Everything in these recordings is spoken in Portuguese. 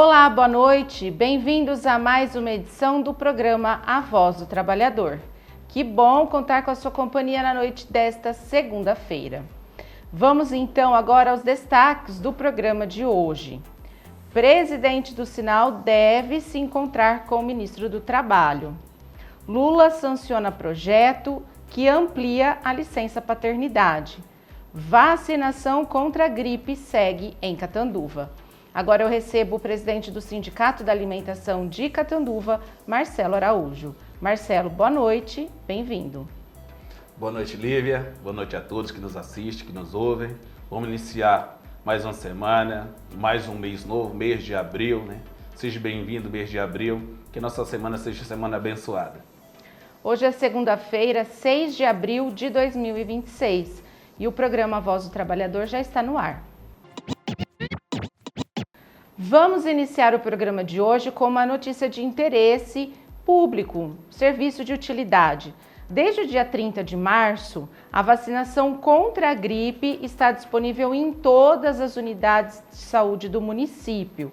Olá, boa noite. Bem-vindos a mais uma edição do programa A Voz do Trabalhador. Que bom contar com a sua companhia na noite desta segunda-feira. Vamos então agora aos destaques do programa de hoje. Presidente do Sinal deve se encontrar com o ministro do Trabalho. Lula sanciona projeto que amplia a licença paternidade. Vacinação contra a gripe segue em Catanduva. Agora eu recebo o presidente do Sindicato da Alimentação de Catanduva, Marcelo Araújo. Marcelo, boa noite, bem-vindo. Boa noite, Lívia. Boa noite a todos que nos assistem, que nos ouvem. Vamos iniciar mais uma semana, mais um mês novo, mês de abril, né? Seja bem-vindo, mês de abril, que a nossa semana seja semana abençoada. Hoje é segunda-feira, 6 de abril de 2026 e o programa Voz do Trabalhador já está no ar. Vamos iniciar o programa de hoje com uma notícia de interesse público, serviço de utilidade. Desde o dia 30 de março, a vacinação contra a gripe está disponível em todas as unidades de saúde do município,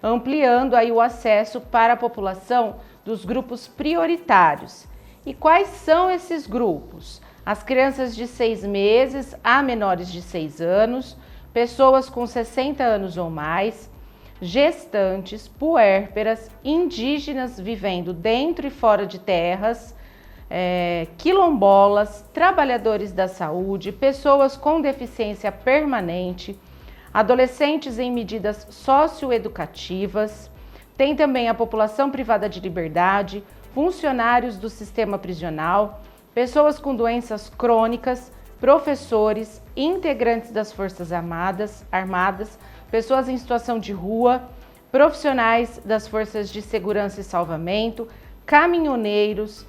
ampliando aí o acesso para a população dos grupos prioritários. E quais são esses grupos? As crianças de 6 meses a menores de 6 anos, pessoas com 60 anos ou mais, gestantes, puérperas, indígenas vivendo dentro e fora de terras, quilombolas, trabalhadores da saúde, pessoas com deficiência permanente, adolescentes em medidas socioeducativas, tem também a população privada de liberdade, funcionários do sistema prisional, pessoas com doenças crônicas, professores, integrantes das Forças Armadas, pessoas em situação de rua, profissionais das Forças de Segurança e Salvamento, caminhoneiros,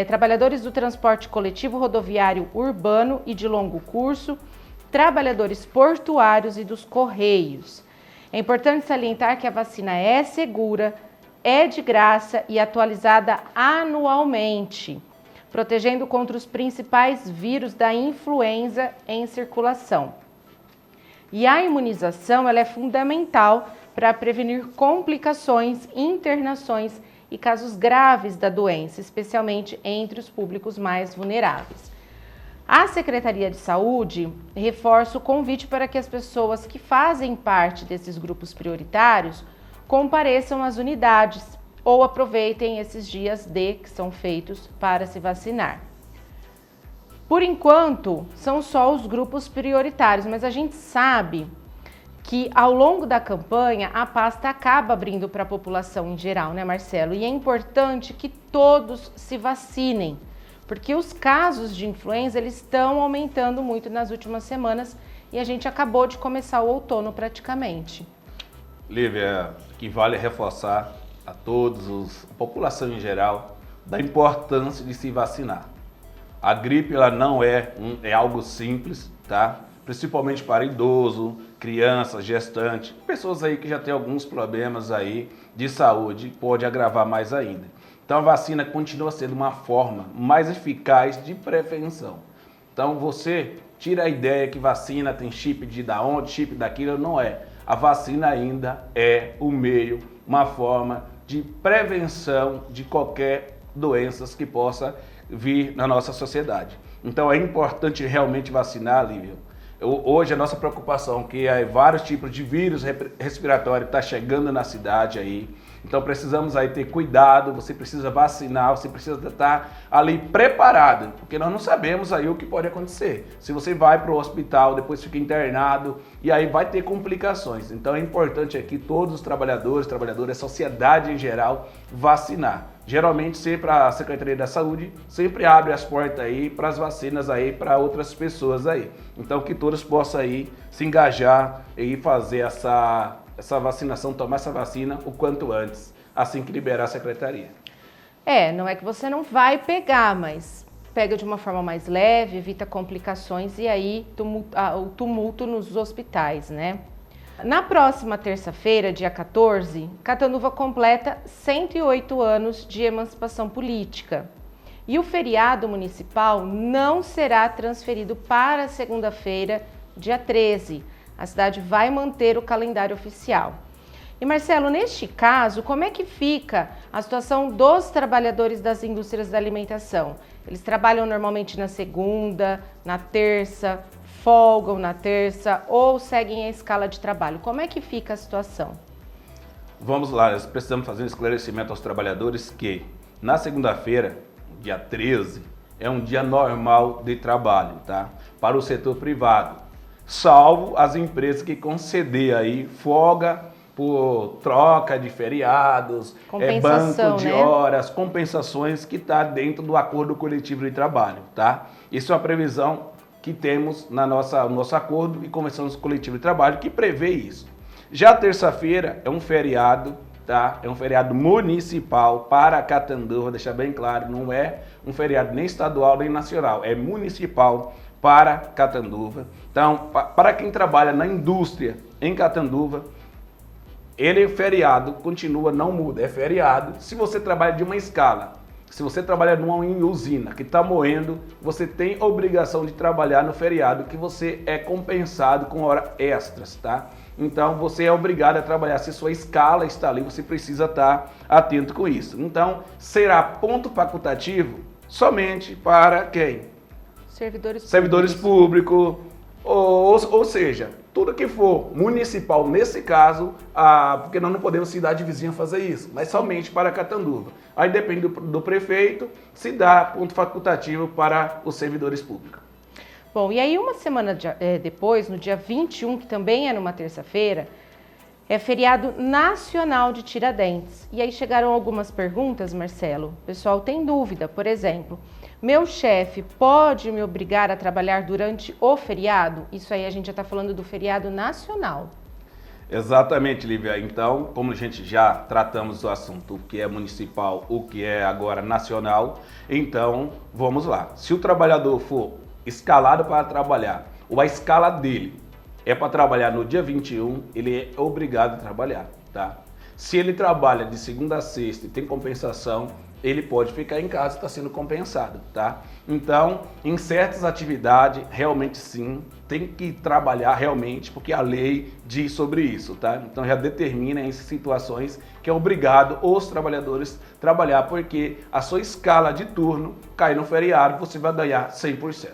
trabalhadores do transporte coletivo rodoviário urbano e de longo curso, trabalhadores portuários e dos Correios. É importante salientar que a vacina é segura, é de graça e atualizada anualmente, protegendo contra os principais vírus da influenza em circulação. E a imunização ela é fundamental para prevenir complicações, internações e casos graves da doença, especialmente entre os públicos mais vulneráveis. A Secretaria de Saúde reforça o convite para que as pessoas que fazem parte desses grupos prioritários compareçam às unidades ou aproveitem esses dias D que são feitos para se vacinar. Por enquanto, são só os grupos prioritários, mas a gente sabe que ao longo da campanha a pasta acaba abrindo para a população em geral, né, Marcelo? E é importante que todos se vacinem, porque os casos de influenza eles estão aumentando muito nas últimas semanas e a gente acabou de começar o outono praticamente. Lívia, que vale reforçar a todos, a população em geral, da importância de se vacinar. A gripe ela não é algo simples, tá? Principalmente para idoso, criança, gestante, pessoas aí que já têm alguns problemas aí de saúde, pode agravar mais ainda. Então a vacina continua sendo uma forma mais eficaz de prevenção. Então você tira a ideia que vacina tem chip de da onde, chip daquilo, não é. A vacina ainda é o meio, uma forma de prevenção de qualquer doença que possa vir na nossa sociedade. Então é importante realmente vacinar, Lívia. Hoje a nossa preocupação é que vários tipos de vírus respiratórios estão chegando na cidade aí. Então precisamos aí ter cuidado, você precisa vacinar, você precisa estar ali preparado, porque nós não sabemos aí o que pode acontecer. Se você vai para o hospital, depois fica internado e aí vai ter complicações. Então é importante aqui todos os trabalhadores, a sociedade em geral, vacinar. Geralmente sempre a Secretaria da Saúde sempre abre as portas aí para as vacinas aí para outras pessoas aí. Então que todos possam aí se engajar e fazer essa vacinação, tomar essa vacina o quanto antes, assim que liberar a Secretaria. Não é que você não vai pegar, mas pega de uma forma mais leve, evita complicações e aí o tumulto nos hospitais, né? Na próxima terça-feira, dia 14, Catanduva completa 108 anos de emancipação política. E o feriado municipal não será transferido para segunda-feira, dia 13. A cidade vai manter o calendário oficial. E Marcelo, neste caso, como é que fica a situação dos trabalhadores das indústrias da alimentação? Eles trabalham normalmente na segunda, na terça, folgam na terça ou seguem a escala de trabalho? Como é que fica a situação? Vamos lá, nós precisamos fazer um esclarecimento aos trabalhadores que na segunda-feira, dia 13, é um dia normal de trabalho, tá? Para o setor privado, salvo as empresas que conceder aí folga por troca de feriados, banco de horas, compensações que está dentro do acordo coletivo de trabalho, tá? Isso é uma previsão que temos no nosso acordo e convenção coletivo de trabalho que prevê isso. Já terça-feira é um feriado, tá? É um feriado municipal para Catanduva, vou deixar bem claro, não é um feriado nem estadual nem nacional, é municipal para Catanduva. Então, para quem trabalha na indústria em Catanduva, ele é feriado, continua, não muda, é feriado. Se você trabalha de uma escala, se você trabalha numa usina que está moendo, você tem obrigação de trabalhar no feriado, que você é compensado com horas extras, tá? Então você é obrigado a trabalhar. Se sua escala está ali, você precisa estar atento com isso. Então será ponto facultativo somente para quem? Servidores públicos. Ou seja, tudo que for municipal nesse caso, porque nós não podemos cidade vizinha fazer isso, mas somente para Catanduva. Aí depende do prefeito se dá ponto facultativo para os servidores públicos. Bom, e aí uma semana depois, no dia 21, que também é numa terça-feira, é feriado nacional de Tiradentes. E aí chegaram algumas perguntas, Marcelo. O pessoal tem dúvida, por exemplo, meu chefe pode me obrigar a trabalhar durante o feriado? Isso aí a gente já está falando do feriado nacional. Exatamente, Lívia. Então, como a gente já tratamos do assunto, o que é municipal, o que é agora nacional, então vamos lá. Se o trabalhador for escalado para trabalhar, ou a escala dele é para trabalhar no dia 21, ele é obrigado a trabalhar, tá? Se ele trabalha de segunda a sexta e tem compensação, ele pode ficar em casa e está sendo compensado, tá? Então, em certas atividades, realmente sim, tem que trabalhar realmente, porque a lei diz sobre isso, tá? Então já determina essas situações que é obrigado os trabalhadores trabalhar, porque a sua escala de turno cai no feriado, você vai ganhar 100%.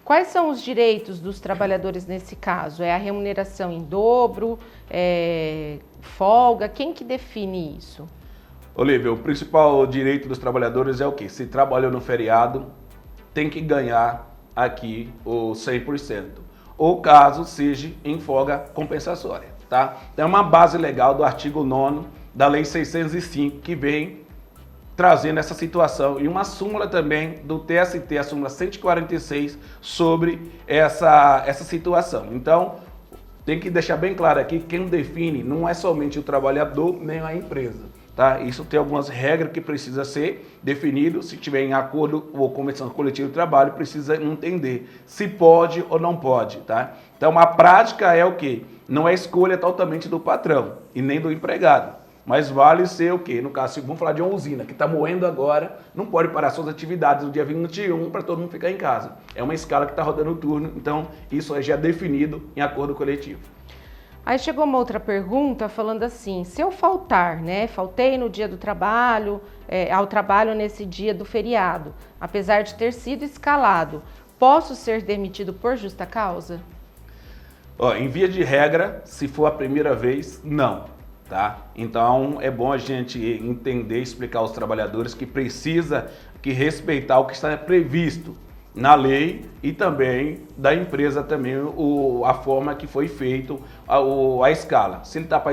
Quais são os direitos dos trabalhadores nesse caso? É a remuneração em dobro, folga? Quem que define isso? Olívia, o principal direito dos trabalhadores é o quê? Se trabalhou no feriado, tem que ganhar aqui o 100%. Ou caso seja em folga compensatória, tá? Tem uma base legal do artigo 9º da Lei 605 que vem trazendo essa situação e uma súmula também do TST, a súmula 146, sobre essa situação. Então, tem que deixar bem claro aqui, quem define não é somente o trabalhador nem a empresa, tá? Isso tem algumas regras que precisa ser definido, se tiver em acordo ou convenção coletiva de trabalho, precisa entender se pode ou não pode, tá? Então, a prática é o quê? Não é escolha totalmente do patrão e nem do empregado. Mas vale ser o quê? No caso, vamos falar de uma usina que está moendo agora, não pode parar suas atividades no dia 21 para todo mundo ficar em casa. É uma escala que está rodando o turno, então isso já é definido em acordo coletivo. Aí chegou uma outra pergunta falando assim, se eu faltar, né? Faltei no dia do trabalho, ao trabalho nesse dia do feriado, apesar de ter sido escalado, posso ser demitido por justa causa? Em via de regra, se for a primeira vez, não. Tá? Então é bom a gente entender, explicar aos trabalhadores que precisa respeitar o que está previsto na lei e também da empresa também a forma que foi feito a escala. Se ele está para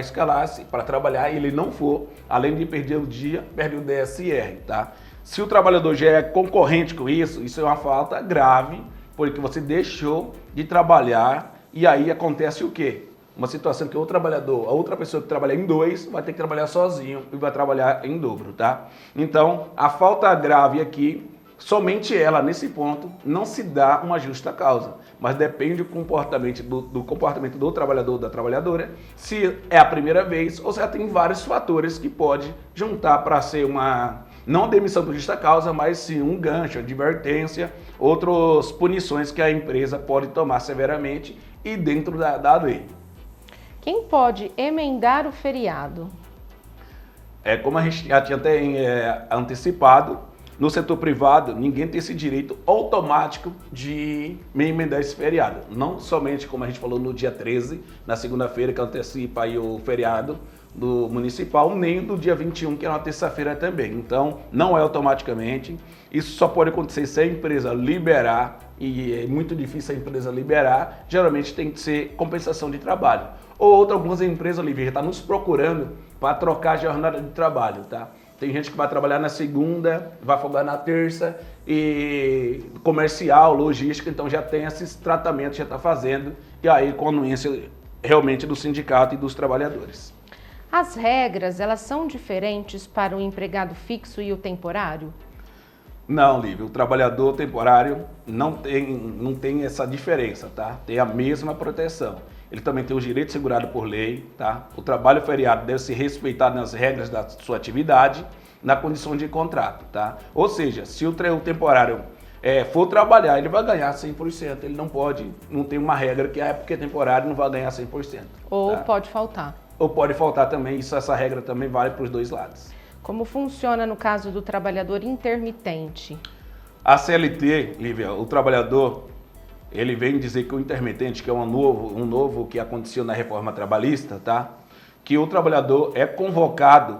escalar, para trabalhar, e ele não for, além de perder o dia, perde o DSR, tá? Se o trabalhador já é concorrente com isso é uma falta grave, porque você deixou de trabalhar e aí acontece o quê? Uma situação que o trabalhador, a outra pessoa que trabalha em dois, vai ter que trabalhar sozinho e vai trabalhar em dobro, tá? Então, a falta grave aqui, somente ela, nesse ponto, não se dá uma justa causa, mas depende do comportamento do trabalhador ou da trabalhadora, se é a primeira vez ou se já tem vários fatores que pode juntar para ser uma, não demissão por justa causa, mas sim um gancho, advertência, outras punições que a empresa pode tomar severamente e dentro da lei. O Quem pode emendar o feriado? Como a gente já tinha até antecipado, no setor privado, ninguém tem esse direito automático de emendar esse feriado. Não somente, como a gente falou, no dia 13, na segunda-feira, que antecipa aí o feriado do municipal, nem do dia 21, que é uma terça-feira também. Então, não é automaticamente. Isso só pode acontecer se a empresa liberar, e é muito difícil a empresa liberar. Geralmente tem que ser compensação de trabalho. Ou algumas empresas, Olivia, já estão nos procurando para trocar a jornada de trabalho, tá? Tem gente que vai trabalhar na segunda, vai folgar na terça, e comercial, logística, então já tem esses tratamentos, já está fazendo, e aí com a anuência realmente do sindicato e dos trabalhadores. As regras, elas são diferentes para o empregado fixo e o temporário? Não, Lívia, o trabalhador temporário não tem essa diferença, tá? Tem a mesma proteção. Ele também tem os direitos segurados por lei, tá? O trabalho feriado deve ser respeitado nas regras da sua atividade, na condição de contrato, tá? Ou seja, se o temporário for trabalhar, ele vai ganhar 100%. Ele não pode, não tem uma regra que porque é temporário não vai ganhar 100%. Ou tá? pode faltar. Ou pode faltar também, essa regra também vale para os dois lados. Como funciona no caso do trabalhador intermitente? A CLT, Lívia, o trabalhador, ele vem dizer que o intermitente, que é um novo que aconteceu na reforma trabalhista, tá? Que o trabalhador é convocado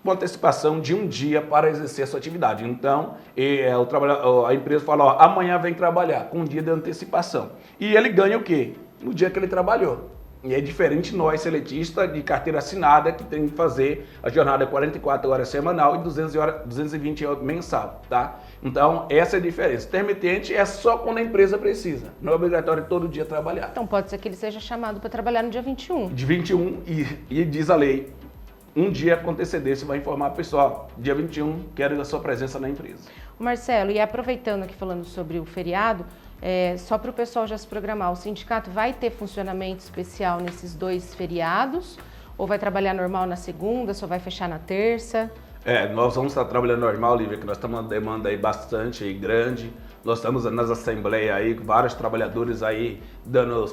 com antecipação de um dia para exercer a sua atividade. Então, a empresa fala, ó, amanhã vem trabalhar, com um dia de antecipação. E ele ganha o quê? No dia que ele trabalhou. E é diferente nós, seletistas de carteira assinada, que tem que fazer a jornada 44 horas semanal e 220 horas mensal, tá? Então, essa é a diferença. Intermitente é só quando a empresa precisa. Não é obrigatório todo dia trabalhar. Então, pode ser que ele seja chamado para trabalhar no dia 21. De 21, e diz a lei, um dia com antecedência vai informar a pessoa, dia 21, quero a sua presença na empresa. Marcelo, e aproveitando aqui falando sobre o feriado, só para o pessoal já se programar, o sindicato vai ter funcionamento especial nesses 2 feriados? Ou vai trabalhar normal na segunda, só vai fechar na terça? Nós vamos estar trabalhando normal, Lívia, que nós estamos uma demanda aí bastante grande. Nós estamos nas assembleias aí, vários trabalhadores aí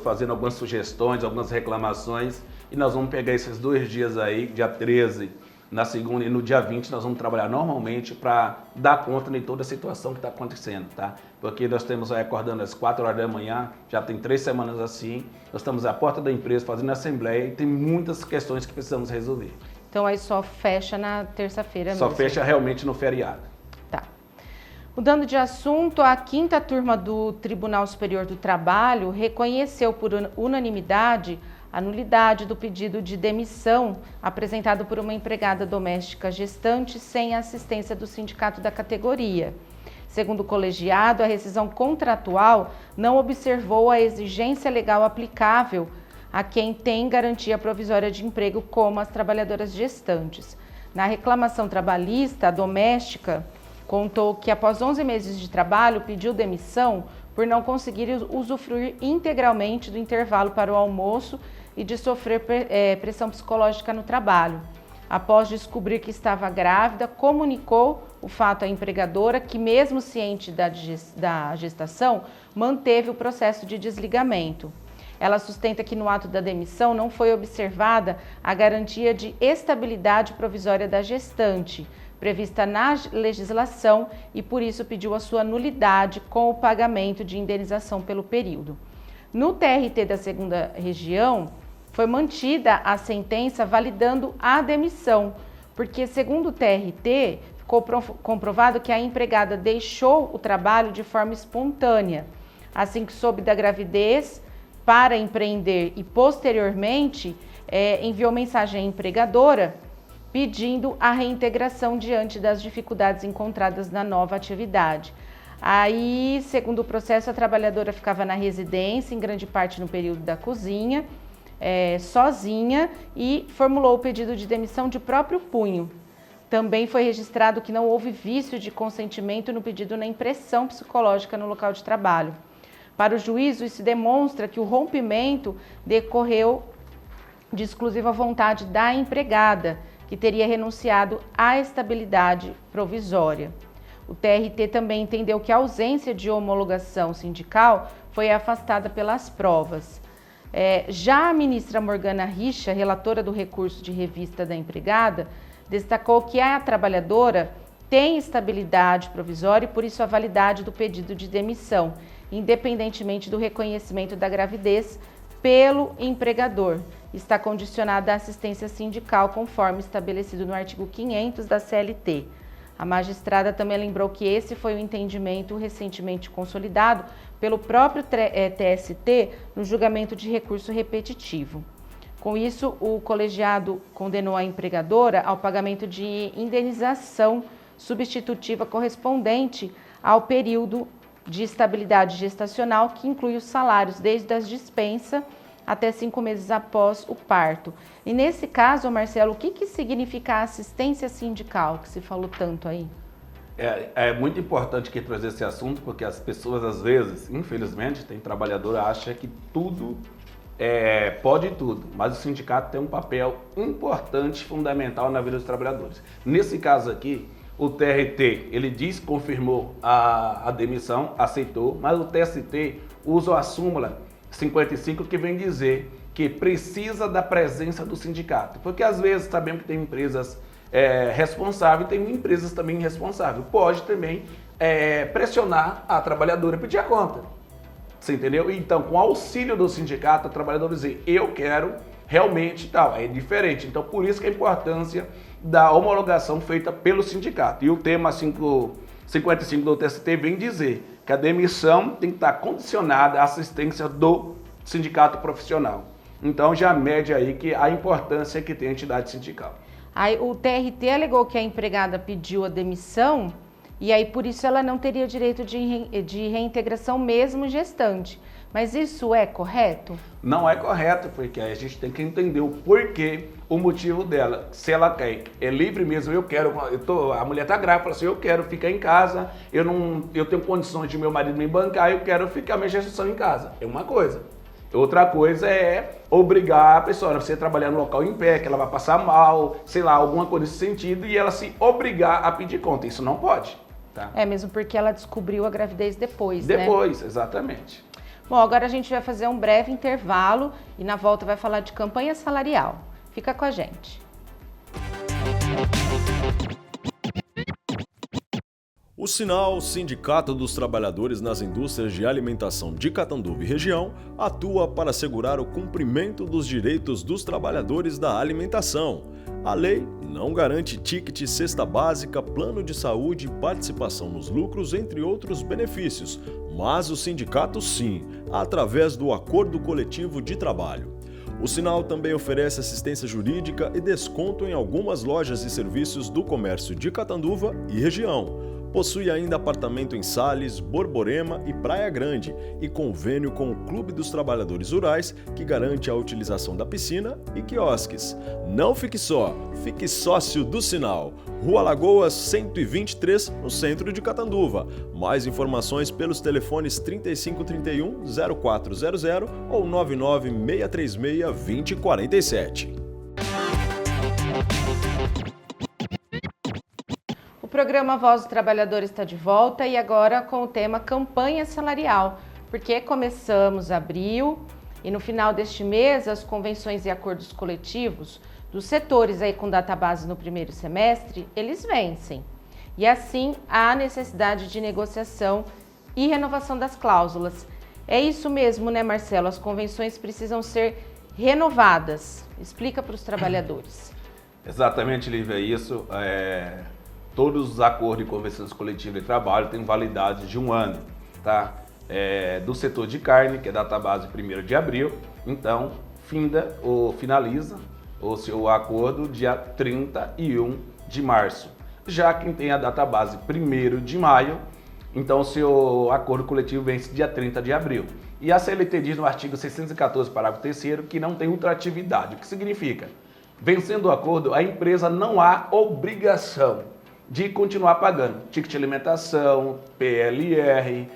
fazendo algumas sugestões, algumas reclamações. E nós vamos pegar esses 2 dias aí, dia 13 na segunda e no dia 20 nós vamos trabalhar normalmente para dar conta de toda a situação que está acontecendo, tá? Porque nós estamos aí acordando às 4 horas da manhã, já tem 3 semanas assim, nós estamos à porta da empresa fazendo assembleia e tem muitas questões que precisamos resolver. Então aí só fecha na terça-feira mesmo? Só fecha realmente no feriado. Tá. Mudando de assunto, a 5ª turma do Tribunal Superior do Trabalho reconheceu por unanimidade a nulidade do pedido de demissão apresentado por uma empregada doméstica gestante sem assistência do sindicato da categoria. Segundo o colegiado, a rescisão contratual não observou a exigência legal aplicável a quem tem garantia provisória de emprego, como as trabalhadoras gestantes. Na reclamação trabalhista, a doméstica contou que após 11 meses de trabalho pediu demissão por não conseguir usufruir integralmente do intervalo para o almoço e de sofrer pressão psicológica no trabalho. Após descobrir que estava grávida, comunicou o fato à empregadora, que mesmo ciente da gestação, manteve o processo de desligamento. Ela sustenta que no ato da demissão não foi observada a garantia de estabilidade provisória da gestante, prevista na legislação, e por isso pediu a sua nulidade com o pagamento de indenização pelo período. No TRT da 2ª Região, foi mantida a sentença validando a demissão, porque, segundo o TRT, ficou comprovado que a empregada deixou o trabalho de forma espontânea. Assim que soube da gravidez, para empreender e, posteriormente, enviou mensagem à empregadora pedindo a reintegração diante das dificuldades encontradas na nova atividade. Aí, segundo o processo, a trabalhadora ficava na residência, em grande parte no período da cozinha, sozinha, e formulou o pedido de demissão de próprio punho. Também foi registrado que não houve vício de consentimento no pedido nem pressão psicológica no local de trabalho. Para o juízo, isso demonstra que o rompimento decorreu de exclusiva vontade da empregada, que teria renunciado à estabilidade provisória. O TRT também entendeu que a ausência de homologação sindical foi afastada pelas provas. Já a ministra Morgana Richa, relatora do recurso de revista da empregada, destacou que a trabalhadora tem estabilidade provisória e, por isso, a validade do pedido de demissão, independentemente do reconhecimento da gravidez pelo empregador. Está condicionada à assistência sindical, conforme estabelecido no artigo 500 da CLT. A magistrada também lembrou que esse foi o entendimento recentemente consolidado pelo próprio TST no julgamento de recurso repetitivo. Com isso, o colegiado condenou a empregadora ao pagamento de indenização substitutiva correspondente ao período de estabilidade gestacional, que inclui os salários desde a dispensa até 5 meses após o parto. E nesse caso, Marcelo, o que significa a assistência sindical, que se falou tanto aí? É muito importante que trazer esse assunto, porque as pessoas, às vezes, infelizmente, tem trabalhador que acha que tudo pode tudo, mas o sindicato tem um papel importante, fundamental na vida dos trabalhadores. Nesse caso aqui, o TRT, ele confirmou a demissão, aceitou, mas o TST usa a súmula 55, que vem dizer que precisa da presença do sindicato. Porque às vezes sabemos que tem empresas responsáveis, tem empresas também irresponsáveis. Pode também pressionar a trabalhadora a pedir a conta. Você entendeu? Então, com o auxílio do sindicato, a trabalhadora dizer, eu quero realmente tal. É diferente. Então, por isso que a importância da homologação feita pelo sindicato. E o tema 55 do TST vem dizer que a demissão tem que estar condicionada à assistência do sindicato profissional. Então já mede aí que a importância que tem a entidade sindical. Aí o TRT alegou que a empregada pediu a demissão e aí por isso ela não teria direito de reintegração mesmo gestante. Mas isso é correto? Não é correto, porque a gente tem que entender o porquê, o motivo dela. Se ela quer, é livre mesmo, a mulher está grávida, fala assim, eu quero ficar em casa, eu tenho condições de meu marido me bancar, eu quero ficar minha gestação em casa. É uma coisa. Outra coisa é obrigar a pessoa a você trabalhar no local em pé, que ela vai passar mal, sei lá, alguma coisa nesse sentido, e ela se obrigar a pedir conta. Isso não pode. Tá? Mesmo porque ela descobriu a gravidez depois, Depois, né? Exatamente. Bom, agora a gente vai fazer um breve intervalo e na volta vai falar de campanha salarial. Fica com a gente. O Sinal, Sindicato dos Trabalhadores nas Indústrias de Alimentação de Catanduva e região, atua para assegurar o cumprimento dos direitos dos trabalhadores da alimentação. A lei não garante ticket, cesta básica, plano de saúde, participação nos lucros, entre outros benefícios, mas o sindicato sim, através do Acordo Coletivo de Trabalho. O Sinal também oferece assistência jurídica e desconto em algumas lojas e serviços do comércio de Catanduva e região. Possui ainda apartamento em Sales, Borborema e Praia Grande e convênio com o Clube dos Trabalhadores Rurais, que garante a utilização da piscina e quiosques. Não fique só, fique sócio do Sinal. Rua Lagoas 123, no centro de Catanduva. Mais informações pelos telefones 3531-0400 ou 99636-2047. O programa Voz do Trabalhador está de volta e agora com o tema campanha salarial, porque começamos abril e no final deste mês as convenções e acordos coletivos dos setores aí com database no primeiro semestre, eles vencem. E assim há necessidade de negociação e renovação das cláusulas. É isso mesmo, né, Marcelo? As convenções precisam ser renovadas. Explica para os trabalhadores. Exatamente, Lívia, é isso. Todos os acordos e convenções coletivas de trabalho têm validade de 1 ano, tá? Do setor de carne, que é database 1º de abril, então finaliza o seu acordo dia 31 de março. Já quem tem a database 1º de maio, então o seu acordo coletivo vence dia 30 de abril. E a CLT diz no artigo 614, parágrafo 3º, que não tem ultratividade. O que significa? Vencendo o acordo, a empresa não há obrigação de continuar pagando ticket de alimentação, PLR,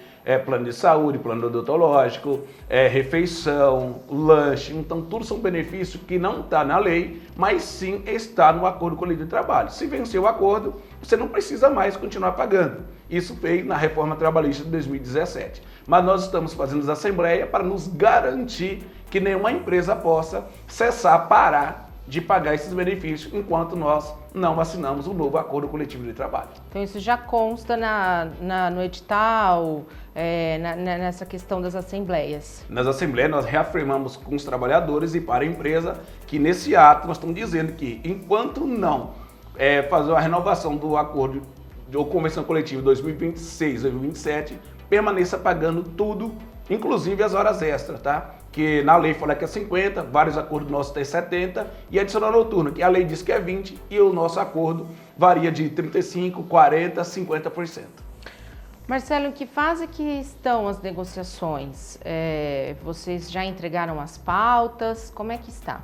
plano de saúde, plano odontológico, refeição, lanche. Então, tudo são benefícios que não está na lei, mas sim está no acordo coletivo de trabalho. Se vencer o acordo, você não precisa mais continuar pagando. Isso veio na reforma trabalhista de 2017. Mas nós estamos fazendo a assembleia para nos garantir que nenhuma empresa possa cessar, parar de pagar esses benefícios enquanto nós não assinamos o novo acordo coletivo de trabalho. Então isso já consta no edital, nessa questão das assembleias. Nas assembleias nós reafirmamos com os trabalhadores e para a empresa que nesse ato nós estamos dizendo que enquanto não fazer a renovação do acordo ou convenção coletiva 2026, 2027, permaneça pagando tudo, inclusive as horas extras, tá? Que na lei fala que é 50, vários acordos nossos têm 70 e adicional noturno, que a lei diz que é 20 e o nosso acordo varia de 35, 40, 50%. Marcelo, em que fase que estão as negociações? Vocês já entregaram as pautas? Como é que está?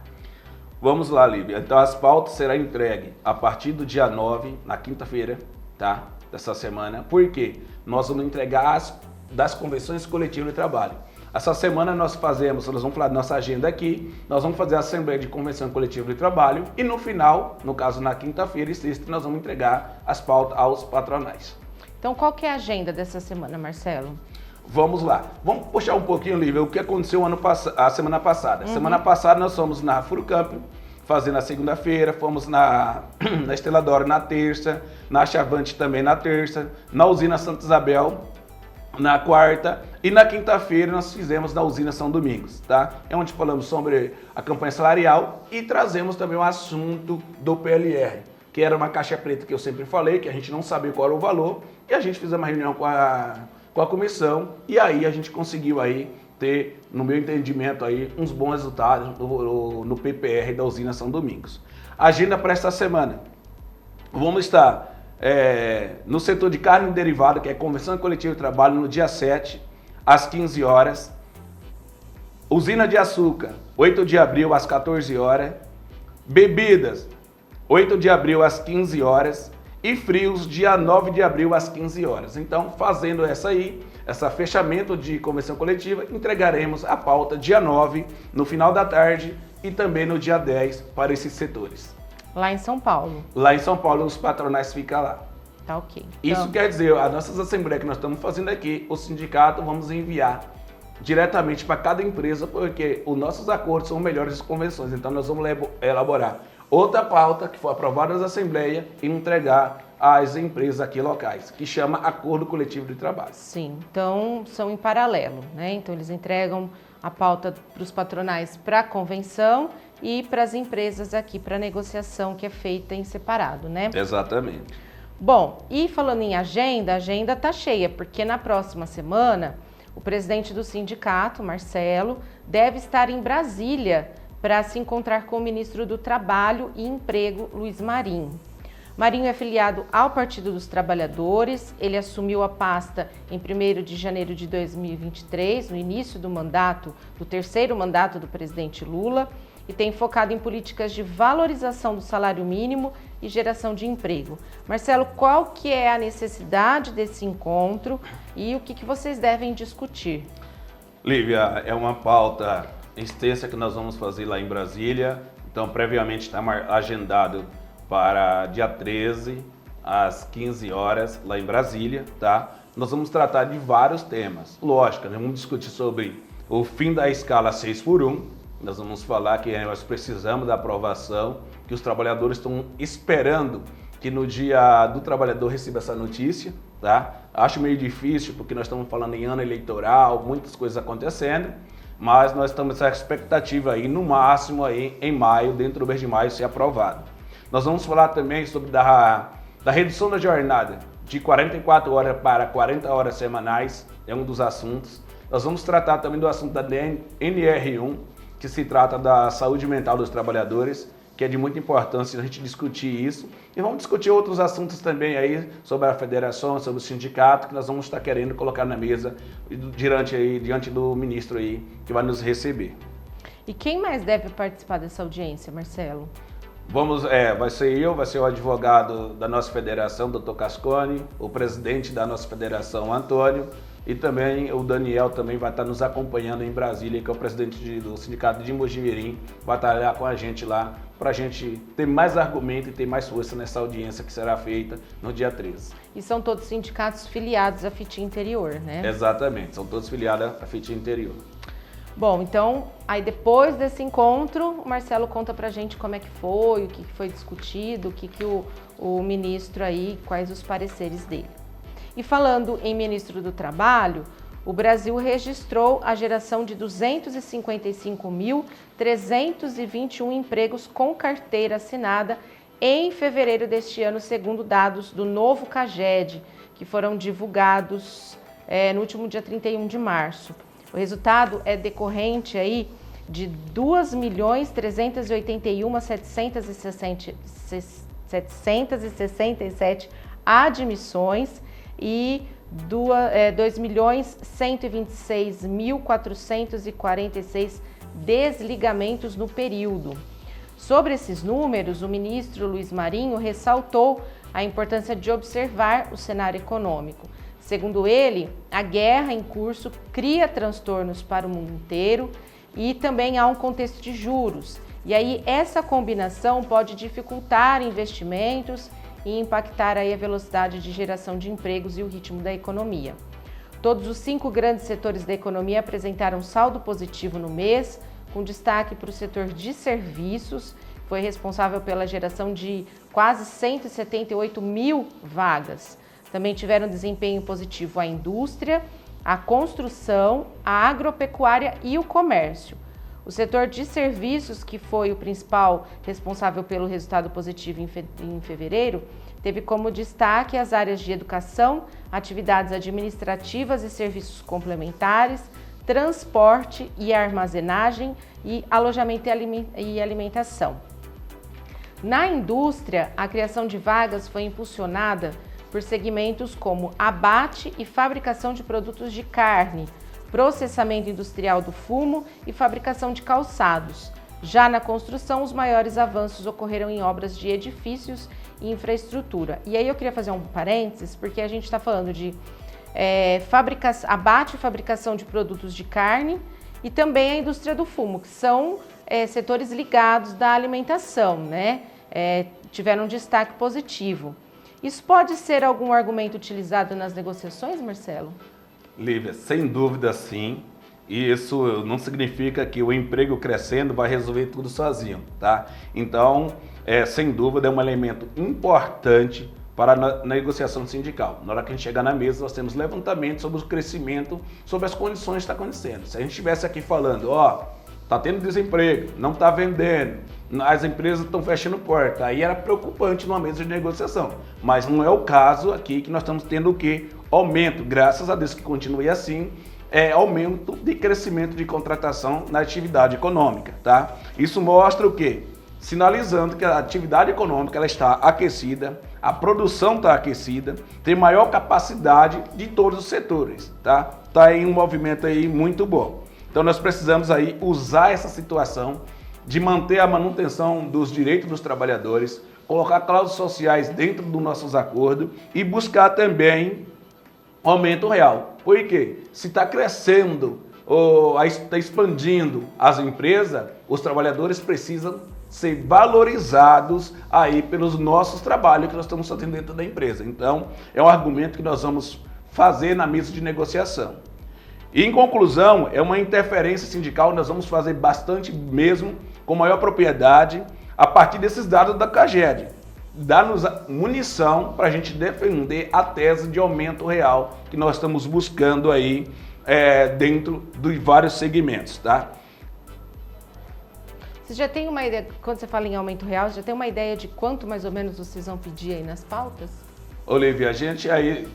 Vamos lá, Lívia. Então as pautas serão entregues a partir do dia 9, na quinta-feira, tá? Dessa semana. Por quê? Nós vamos entregar das convenções coletivas de trabalho. Essa semana nós vamos falar da nossa agenda aqui, nós vamos fazer a Assembleia de Convenção Coletiva de Trabalho e no final, no caso na quinta-feira e sexta, nós vamos entregar as pautas aos patronais. Então qual que é a agenda dessa semana, Marcelo? Vamos lá, vamos puxar um pouquinho, Lívia, o que aconteceu a semana passada. Semana passada nós fomos na Furucamp, fazendo na segunda-feira, fomos na Estrela d'Oro na terça, na Chavante também na terça, na Usina Santa Isabel na quarta e na quinta-feira nós fizemos na Usina São Domingos, tá? É onde falamos sobre a campanha salarial e trazemos também o assunto do PLR, que era uma caixa preta que eu sempre falei, que a gente não sabia qual era o valor e a gente fez uma reunião com a comissão e aí a gente conseguiu aí ter, no meu entendimento, aí uns bons resultados no PPR da Usina São Domingos. Agenda para esta semana. Vamos estar no setor de carne derivada, que é a Convenção Coletiva de Trabalho, no dia 7, às 15 horas. Usina de Açúcar, 8 de abril, às 14 horas. Bebidas, 8 de abril, às 15 horas. E frios, dia 9 de abril, às 15 horas. Então, fazendo essa fechamento de convenção coletiva, entregaremos a pauta dia 9, no final da tarde, e também no dia 10, para esses setores. Lá em São Paulo? Lá em São Paulo, os patronais ficam lá. Tá ok. Isso então, quer dizer, as nossas assembleias que nós estamos fazendo aqui, o sindicato vamos enviar diretamente para cada empresa, porque os nossos acordos são melhores das convenções. Então nós vamos elaborar outra pauta que foi aprovada nas assembleias e entregar às empresas aqui locais, que chama Acordo Coletivo de Trabalho. Sim, então são em paralelo, né? Então eles entregam a pauta para os patronais para a convenção e para as empresas aqui para a negociação que é feita em separado, né? Exatamente. Bom, e falando em agenda, a agenda está cheia, porque na próxima semana o presidente do sindicato, Marcelo, deve estar em Brasília para se encontrar com o ministro do Trabalho e Emprego, Luiz Marinho. Marinho é filiado ao Partido dos Trabalhadores, ele assumiu a pasta em 1º de janeiro de 2023, no início do terceiro mandato do presidente Lula, e tem focado em políticas de valorização do salário mínimo e geração de emprego. Marcelo, qual que é a necessidade desse encontro e o que vocês devem discutir? Lívia, é uma pauta extensa que nós vamos fazer lá em Brasília, então previamente está agendado para dia 13, às 15 horas, lá em Brasília, tá? Nós vamos tratar de vários temas. Lógico, nós vamos discutir sobre o fim da escala 6x1, nós vamos falar que nós precisamos da aprovação, que os trabalhadores estão esperando que no dia do trabalhador receba essa notícia, tá? Acho meio difícil, porque nós estamos falando em ano eleitoral, muitas coisas acontecendo, mas nós estamos com essa expectativa aí, no máximo aí em maio, dentro do mês de maio, ser aprovado. Nós vamos falar também sobre da redução da jornada de 44 horas para 40 horas semanais, é um dos assuntos. Nós vamos tratar também do assunto da NR1, que se trata da saúde mental dos trabalhadores, que é de muita importância a gente discutir isso. E vamos discutir outros assuntos também aí sobre a federação, sobre o sindicato, que nós vamos estar querendo colocar na mesa diante do ministro aí, que vai nos receber. E quem mais deve participar dessa audiência, Marcelo? Vai ser vai ser o advogado da nossa federação, Dr. Cascone, o presidente da nossa federação, Antônio, e também o Daniel também vai estar nos acompanhando em Brasília, que é o presidente do sindicato de Mojimirim, vai estar com a gente lá, para a gente ter mais argumento e ter mais força nessa audiência que será feita no dia 13. E são todos sindicatos filiados à FIT Interior, né? Exatamente, são todos filiados à FIT Interior. Bom, então, aí depois desse encontro, o Marcelo conta pra gente como é que foi, o que foi discutido, o que o ministro aí, quais os pareceres dele. E falando em ministro do Trabalho, o Brasil registrou a geração de 255.321 empregos com carteira assinada em fevereiro deste ano, segundo dados do novo CAGED, que foram divulgados no último dia 31 de março. O resultado é decorrente aí de 2.381.767 admissões e 2.126.446 desligamentos no período. Sobre esses números, o ministro Luiz Marinho ressaltou a importância de observar o cenário econômico. Segundo ele, a guerra em curso cria transtornos para o mundo inteiro e também há um contexto de juros. E aí essa combinação pode dificultar investimentos e impactar aí a velocidade de geração de empregos e o ritmo da economia. Todos os 5 grandes setores da economia apresentaram saldo positivo no mês, com destaque para o setor de serviços, que foi responsável pela geração de quase 178 mil vagas. Também tiveram desempenho positivo a indústria, a construção, a agropecuária e o comércio. O setor de serviços, que foi o principal responsável pelo resultado positivo em fevereiro, teve como destaque as áreas de educação, atividades administrativas e serviços complementares, transporte e armazenagem e alojamento e alimentação. Na indústria, a criação de vagas foi impulsionada por segmentos como abate e fabricação de produtos de carne, processamento industrial do fumo e fabricação de calçados. Já na construção, os maiores avanços ocorreram em obras de edifícios e infraestrutura. E aí eu queria fazer um parênteses, porque a gente está falando de abate e fabricação de produtos de carne e também a indústria do fumo, que são setores ligados da alimentação, né? Tiveram um destaque positivo. Isso pode ser algum argumento utilizado nas negociações, Marcelo? Lívia, sem dúvida sim. E isso não significa que o emprego crescendo vai resolver tudo sozinho, tá? Então, sem dúvida, é um elemento importante para a negociação sindical. Na hora que a gente chegar na mesa, nós temos levantamento sobre o crescimento, sobre as condições que está acontecendo. Se a gente estivesse aqui falando, está tendo desemprego, não está vendendo, as empresas estão fechando porta, aí era preocupante numa mesa de negociação. Mas não é o caso aqui, que nós estamos tendo o quê? Aumento, graças a Deus que continue assim, aumento de crescimento de contratação na atividade econômica, tá? Isso mostra o quê? Sinalizando que a atividade econômica ela está aquecida, a produção está aquecida, tem maior capacidade de todos os setores, tá? Está em um movimento aí muito bom. Então nós precisamos aí usar essa situação de manter a manutenção dos direitos dos trabalhadores, colocar cláusulas sociais dentro dos nossos acordos e buscar também aumento real. Por quê? Se está crescendo ou está expandindo as empresas, os trabalhadores precisam ser valorizados aí pelos nossos trabalhos que nós estamos fazendo dentro da empresa. Então, é um argumento que nós vamos fazer na mesa de negociação. E, em conclusão, é uma interferência sindical, nós vamos fazer bastante mesmo, com maior propriedade, a partir desses dados da CAGED. Dá-nos munição para a gente defender a tese de aumento real que nós estamos buscando aí dentro dos vários segmentos, tá? Você já tem uma ideia, quando você fala em aumento real, você já tem uma ideia de quanto mais ou menos vocês vão pedir aí nas pautas? Olivia, a gente aí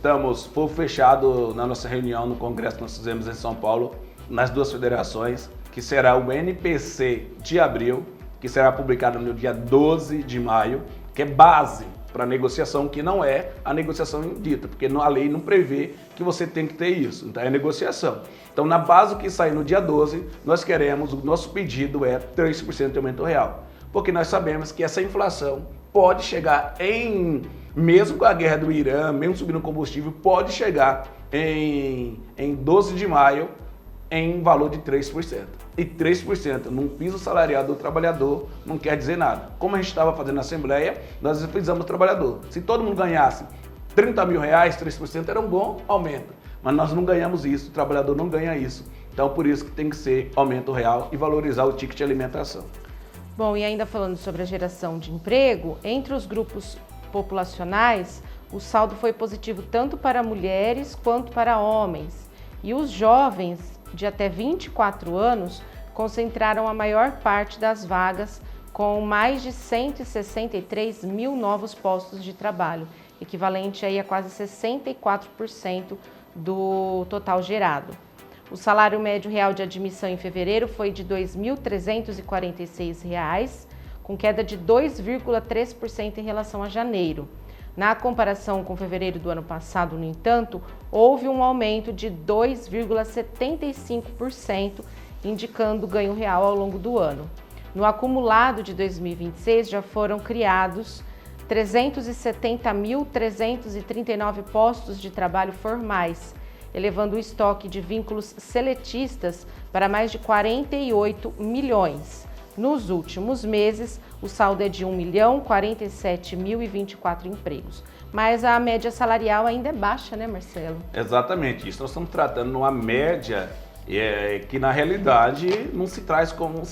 foi fechado na nossa reunião no congresso que nós fizemos em São Paulo, nas duas federações, que será o NPC de abril, que será publicado no dia 12 de maio, que é base para negociação, que não é a negociação dita, porque a lei não prevê que você tem que ter isso, então é negociação. Então, na base que sair no dia 12, nós queremos, o nosso pedido é 3% de aumento real, porque nós sabemos que essa inflação pode chegar mesmo com a guerra do Irã, mesmo subindo o combustível, pode chegar em 12 de maio em valor de 3%. E 3% num piso salarial do trabalhador não quer dizer nada. Como a gente estava fazendo na Assembleia, nós fizemos o trabalhador. Se todo mundo ganhasse 30 mil reais, 3% era um bom aumento. Mas nós não ganhamos isso, o trabalhador não ganha isso. Então, por isso que tem que ser aumento real e valorizar o ticket de alimentação. Bom, e ainda falando sobre a geração de emprego, entre os grupos populacionais, o saldo foi positivo tanto para mulheres quanto para homens. E os jovens de até 24 anos concentraram a maior parte das vagas, com mais de 163 mil novos postos de trabalho, equivalente aí a quase 64% do total gerado. O salário médio real de admissão em fevereiro foi de R$ 2.346, com queda de 2,3% em relação a janeiro. Na comparação com fevereiro do ano passado, no entanto, houve um aumento de 2,75%, indicando ganho real ao longo do ano. No acumulado de 2026, já foram criados 370.339 postos de trabalho formais, elevando o estoque de vínculos seletistas para mais de 48 milhões. Nos últimos meses, o saldo é de 1.047.024 empregos. Mas a média salarial ainda é baixa, né, Marcelo? Exatamente isso. Nós estamos tratando uma média que, na realidade, não se traz como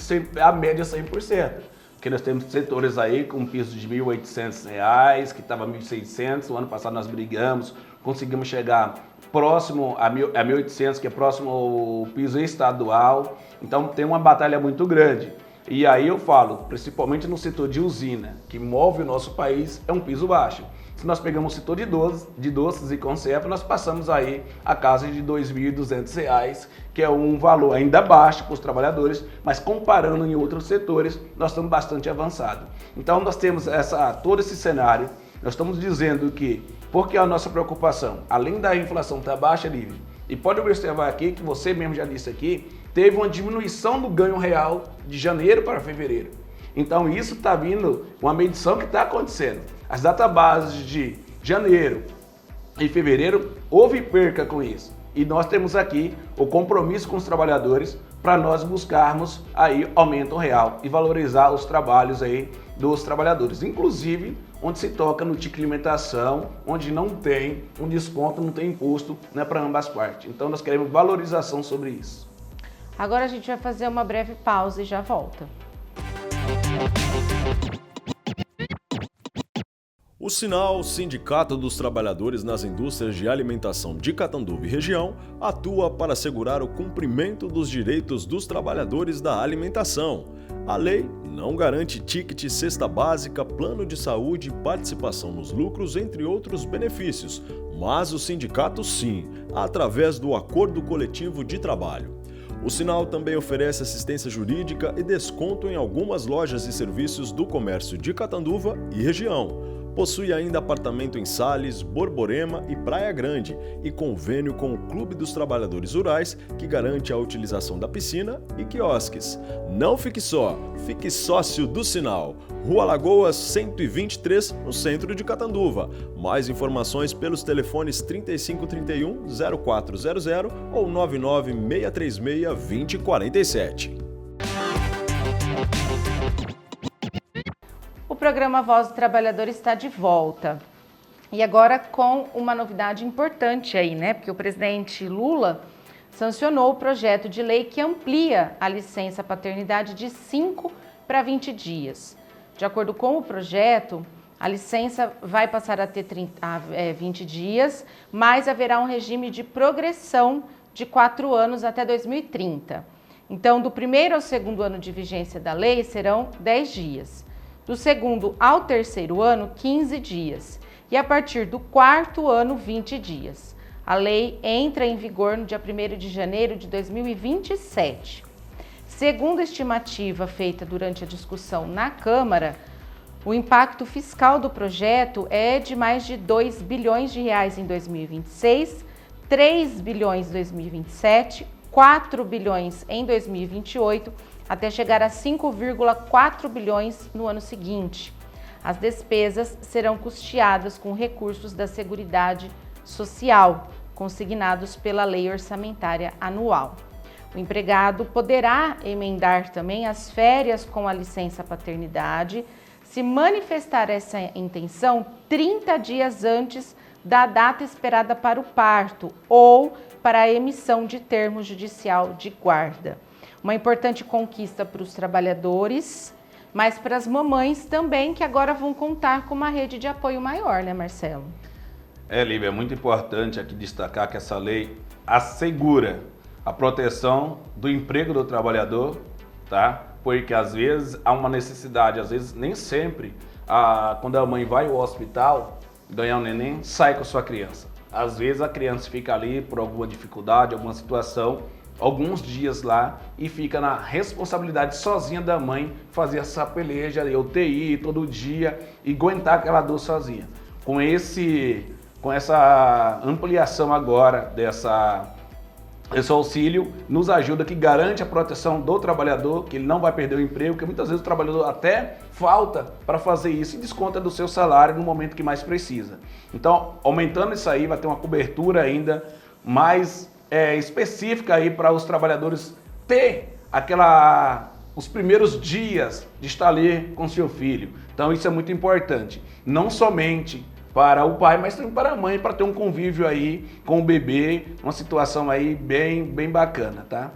a média 100%. Porque nós temos setores aí com um piso de R$ 1.800, que estava R$ 1.600. O ano passado nós brigamos, conseguimos chegar próximo a 1.800, que é próximo ao piso estadual. Então tem uma batalha muito grande. E aí eu falo, principalmente no setor de usina, que move o nosso país, é um piso baixo. Se nós pegamos o setor de doces e conserva, nós passamos aí a casa de R$ 2.200, que é um valor ainda baixo para os trabalhadores, mas comparando em outros setores, nós estamos bastante avançados. Então nós temos todo esse cenário, nós estamos dizendo que, porque a nossa preocupação, além da inflação estar baixa, Lívia, e pode observar aqui, que você mesmo já disse aqui, teve uma diminuição do ganho real de janeiro para fevereiro. Então isso está vindo, uma medição que está acontecendo. As databases de janeiro e fevereiro, houve perca com isso. E nós temos aqui o compromisso com os trabalhadores para nós buscarmos aí aumento real e valorizar os trabalhos aí dos trabalhadores. Inclusive, onde se toca no ticket de alimentação, onde não tem um desconto, não tem imposto, né, para ambas partes. Então nós queremos valorização sobre isso. Agora a gente vai fazer uma breve pausa e já volta. O Sinal, Sindicato dos Trabalhadores nas Indústrias de Alimentação de Catanduva e Região, atua para assegurar o cumprimento dos direitos dos trabalhadores da alimentação. A lei não garante ticket, cesta básica, plano de saúde, participação nos lucros, entre outros benefícios, mas o sindicato sim, através do Acordo Coletivo de Trabalho. O Sinal também oferece assistência jurídica e desconto em algumas lojas e serviços do comércio de Catanduva e região. Possui ainda apartamento em Sales, Borborema e Praia Grande e convênio com o Clube dos Trabalhadores Rurais, que garante a utilização da piscina e quiosques. Não fique só, fique sócio do Sinal. Rua Lagoas 123, no centro de Catanduva. Mais informações pelos telefones 3531-0400 ou 99636-2047. O programa Voz do Trabalhador está de volta. E agora com uma novidade importante aí, né? Porque o presidente Lula sancionou o projeto de lei que amplia a licença paternidade de 5 para 20 dias. De acordo com o projeto, a licença vai passar a ter 20 dias, mas haverá um regime de progressão de 4 anos até 2030. Então, do primeiro ao segundo ano de vigência da lei serão 10 dias. Do segundo ao terceiro ano, 15 dias. E a partir do quarto ano, 20 dias. A lei entra em vigor no dia 1º de janeiro de 2027. Segundo a estimativa feita durante a discussão na Câmara, o impacto fiscal do projeto é de mais de 2 bilhões de reais em 2026, 3 bilhões em 2027, 4 bilhões em 2028, até chegar a 5,4 bilhões no ano seguinte. As despesas serão custeadas com recursos da Seguridade Social, consignados pela Lei Orçamentária Anual. O empregado poderá emendar também as férias com a licença paternidade, se manifestar essa intenção 30 dias antes da data esperada para o parto ou para a emissão de termo judicial de guarda. Uma importante conquista para os trabalhadores, mas para as mamães também, que agora vão contar com uma rede de apoio maior, né, Marcelo? Lívia, é muito importante aqui destacar que essa lei assegura a proteção do emprego do trabalhador, tá? Porque às vezes há uma necessidade, às vezes nem sempre, quando a mãe vai ao hospital ganhar um neném, sai com a sua criança. Às vezes a criança fica ali por alguma dificuldade, alguma situação, alguns dias lá e fica na responsabilidade sozinha da mãe fazer essa peleja, UTI todo dia e aguentar aquela dor sozinha. Com essa ampliação agora esse auxílio nos ajuda, que garante a proteção do trabalhador, que ele não vai perder o emprego, porque muitas vezes o trabalhador até falta para fazer isso e desconta do seu salário no momento que mais precisa. Então, aumentando isso aí, vai ter uma cobertura ainda mais específica aí para os trabalhadores ter os primeiros dias de estar ali com seu filho. Então, isso é muito importante. Não somente para o pai, mas também para a mãe, para ter um convívio aí com o bebê, uma situação aí bem bacana, tá?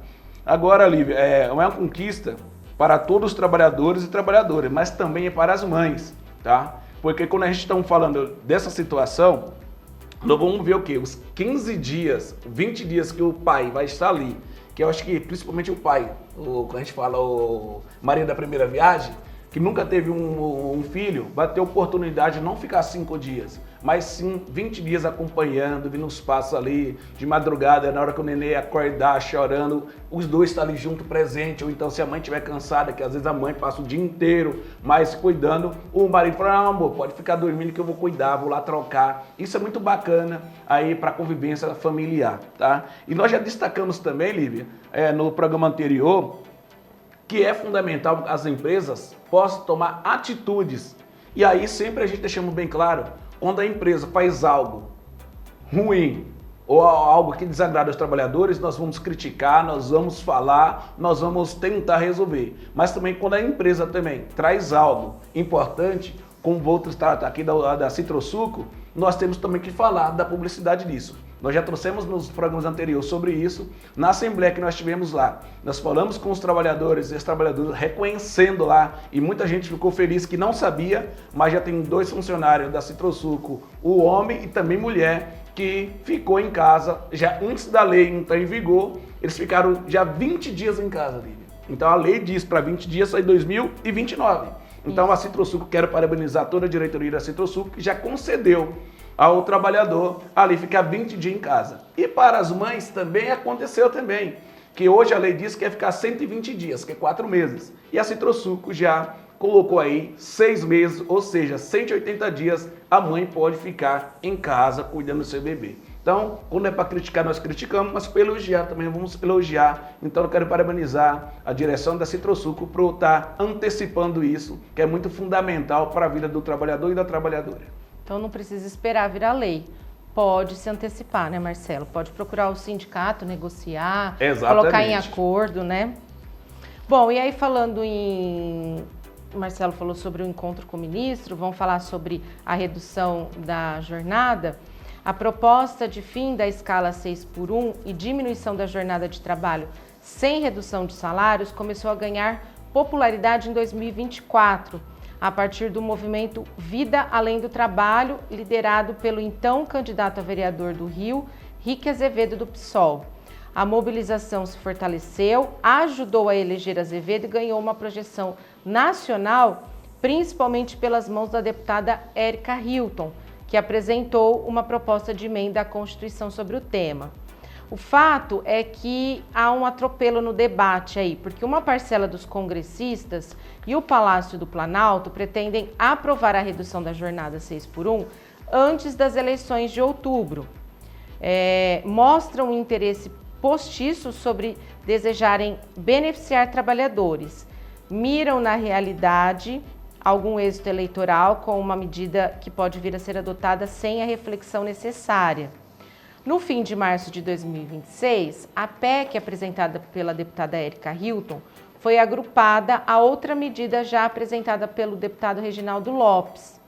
Agora, Lívia, é uma conquista para todos os trabalhadores e trabalhadoras, mas também é para as mães, tá? Porque quando a gente está falando dessa situação, nós vamos ver o quê? Os 15 dias, 20 dias que o pai vai estar ali, que eu acho que principalmente o pai, quando a gente fala o marido da primeira viagem, que nunca teve um filho, vai ter oportunidade de não ficar 5 dias, mas sim 20 dias acompanhando, vindo os passos ali de madrugada, na hora que o nenê acordar chorando, os dois estão ali junto, presente, ou então se a mãe estiver cansada, que às vezes a mãe passa o dia inteiro mais cuidando, o marido fala, não, amor, pode ficar dormindo que eu vou cuidar, vou lá trocar. Isso é muito bacana aí para a convivência familiar, tá? E nós já destacamos também, Lívia, no programa anterior, que é fundamental que as empresas possam tomar atitudes. E aí sempre a gente deixamos bem claro, quando a empresa faz algo ruim ou algo que desagrada aos trabalhadores, nós vamos criticar, nós vamos falar, nós vamos tentar resolver. Mas também quando a empresa também traz algo importante, como vou tratar aqui da Citrosuco, nós temos também que falar da publicidade disso. Nós já trouxemos nos programas anteriores sobre isso, na assembleia que nós tivemos lá. Nós falamos com os trabalhadores e os trabalhadores reconhecendo lá, e muita gente ficou feliz que não sabia, mas já tem 2 funcionários da Citrosuco, o homem e também mulher, que ficou em casa, já antes da lei entrar em vigor, eles ficaram já 20 dias em casa, Lívia. Então a lei diz para 20 dias sai 2029. Então a Citrosuco, quero parabenizar toda a diretoria da Citrosuco, que já concedeu ao trabalhador ali ficar 20 dias em casa. E para as mães também aconteceu também, que hoje a lei diz que é ficar 120 dias, que é 4 meses. E a Citrosuco já colocou aí 6 meses, ou seja, 180 dias a mãe pode ficar em casa cuidando do seu bebê. Então, quando é para criticar, nós criticamos, mas para elogiar também vamos elogiar. Então, eu quero parabenizar a direção da Citrosuco por estar antecipando isso, que é muito fundamental para a vida do trabalhador e da trabalhadora. Então não precisa esperar virar lei. Pode se antecipar, né, Marcelo? Pode procurar o sindicato, negociar, colocar em acordo, né? Bom, e aí falando em... O Marcelo falou sobre o encontro com o ministro, vamos falar sobre a redução da jornada. A proposta de fim da escala 6x1 e diminuição da jornada de trabalho sem redução de salários começou a ganhar popularidade em 2024, a partir do movimento Vida Além do Trabalho, liderado pelo então candidato a vereador do Rio, Rique Azevedo, do PSOL. A mobilização se fortaleceu, ajudou a eleger Azevedo e ganhou uma projeção nacional, principalmente pelas mãos da deputada Érica Hilton, que apresentou uma proposta de emenda à Constituição sobre o tema. O fato é que há um atropelo no debate aí, porque uma parcela dos congressistas e o Palácio do Planalto pretendem aprovar a redução da jornada 6x1 antes das eleições de outubro. Mostram um interesse postiço sobre desejarem beneficiar trabalhadores. Miram na realidade algum êxito eleitoral com uma medida que pode vir a ser adotada sem a reflexão necessária. No fim de março de 2026, a PEC apresentada pela deputada Érica Hilton foi agrupada a outra medida já apresentada pelo deputado Reginaldo Lopes.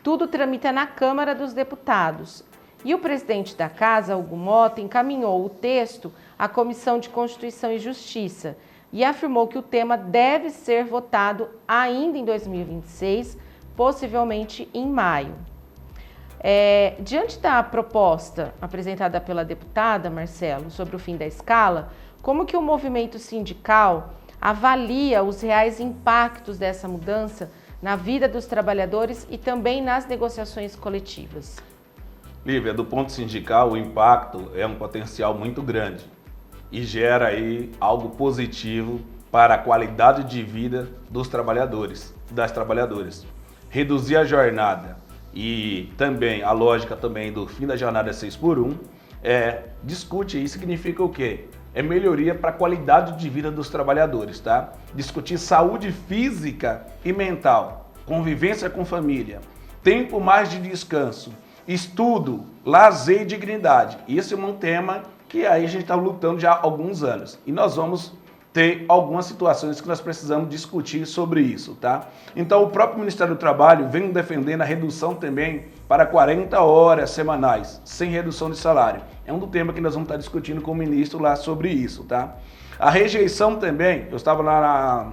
Tudo tramita na Câmara dos Deputados E o presidente da Casa, Hugo Motta, encaminhou o texto à Comissão de Constituição e Justiça e afirmou que o tema deve ser votado ainda em 2026, possivelmente em maio. Diante da proposta apresentada pela deputada, Marcelo, sobre o fim da escala, como que o movimento sindical avalia os reais impactos dessa mudança na vida dos trabalhadores e também nas negociações coletivas? Lívia, do ponto sindical, o impacto é um potencial muito grande e gera aí algo positivo para a qualidade de vida dos trabalhadores, das trabalhadoras. Reduzir a jornada e também a lógica também do fim da jornada 6x1 discute isso, significa o quê? É melhoria para a qualidade de vida dos trabalhadores, tá? Discutir saúde física e mental, convivência com família, tempo mais de descanso, estudo, lazer e dignidade. Isso é um tema que aí a gente está lutando já há alguns anos. E nós vamos ter algumas situações que nós precisamos discutir sobre isso, tá? Então o próprio Ministério do Trabalho vem defendendo a redução também para 40 horas semanais, sem redução de salário. É um do tema que nós vamos estar discutindo com o ministro lá sobre isso, tá? A rejeição também, eu estava lá